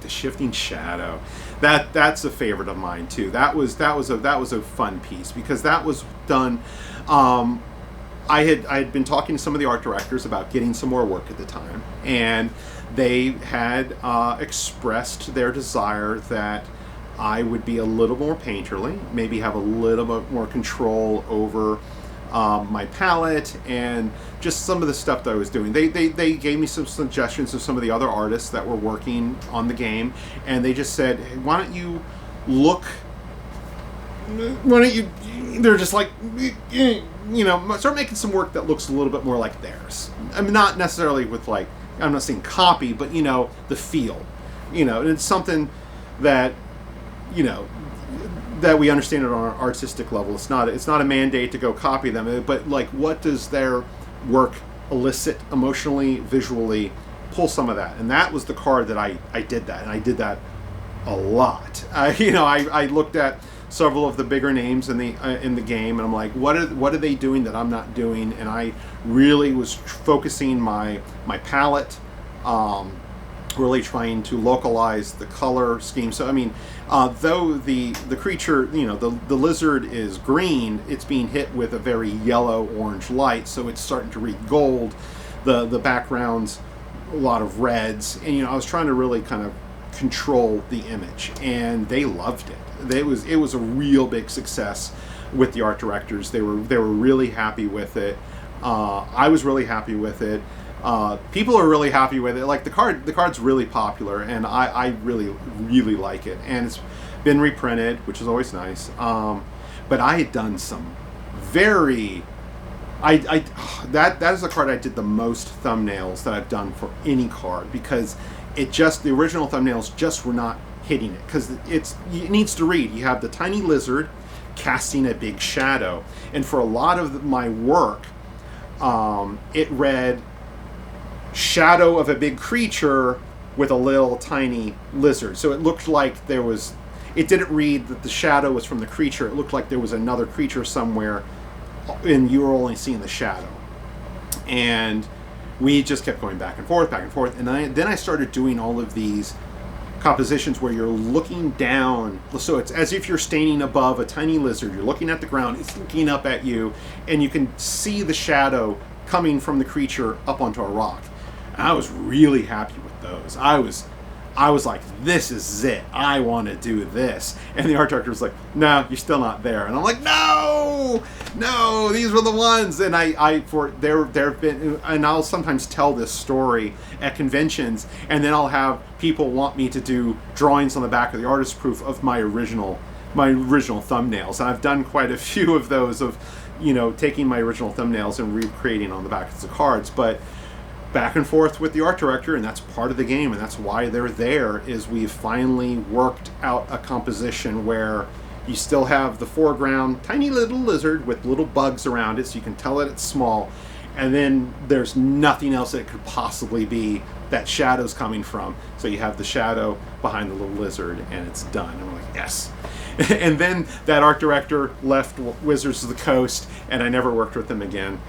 the shifting shadow. That's a favorite of mine too. That was a fun piece because that was done. I had been talking to some of the art directors about getting some more work at the time, and they had expressed their desire that I would be a little more painterly, maybe have a little bit more control over my palette and just some of the stuff that I was doing. They gave me some suggestions of some of the other artists that were working on the game, and they just said, hey, why don't you, they're just like, start making some work that looks a little bit more like theirs. I mean, not necessarily with like, I'm not saying copy, but the feel, and it's something that, that we understand it on an artistic level. It's not a mandate to go copy them, but like, what does their work elicit emotionally, visually? Pull some of that, and that was the card that I did that, and I did that a lot. I looked at several of the bigger names in the game, and I'm like, what are they doing that I'm not doing? And I really was focusing my palette, really trying to localize the color scheme. So I mean, though the creature, the lizard is green, it's being hit with a very yellow orange light, so it's starting to read gold. The background's a lot of reds, and I was trying to really kind of control the image, and they loved it. It was a real big success with the art directors. They were really happy with it. I was really happy with it. People are really happy with it. Like the card's really popular, and I really, really like it. And it's been reprinted, which is always nice. But I had done some very, that is the card I did the most thumbnails that I've done for any card, because the original thumbnails just were not hitting it, because it needs to read. You have the tiny lizard casting a big shadow, and for a lot of my work, it read shadow of a big creature with a little tiny lizard. So it looked like it didn't read that the shadow was from the creature. It looked like there was another creature somewhere, and you were only seeing the shadow. And we just kept going back and forth, and then I started doing all of these compositions where you're looking down, so it's as if you're standing above a tiny lizard. You're looking at the ground, it's looking up at you, and you can see the shadow coming from the creature up onto a rock. And I was really happy with those. I was like, this is it. I want to do this. And the art director was like, no, you're still not there. And I'm like, no, these were the ones. And there have been, and I'll sometimes tell this story at conventions, and then I'll have people want me to do drawings on the back of the artist proof of my original thumbnails. And I've done quite a few of those, of taking my original thumbnails and recreating on the back of the cards. But back and forth with the art director, and that's part of the game, and that's why they're there, is we've finally worked out a composition where you still have the foreground tiny little lizard with little bugs around it, so you can tell that it's small, and then there's nothing else that it could possibly be that shadow's coming from. So you have the shadow behind the little lizard, and it's done. And we're like, yes. And then that art director left Wizards of the Coast, and I never worked with them again.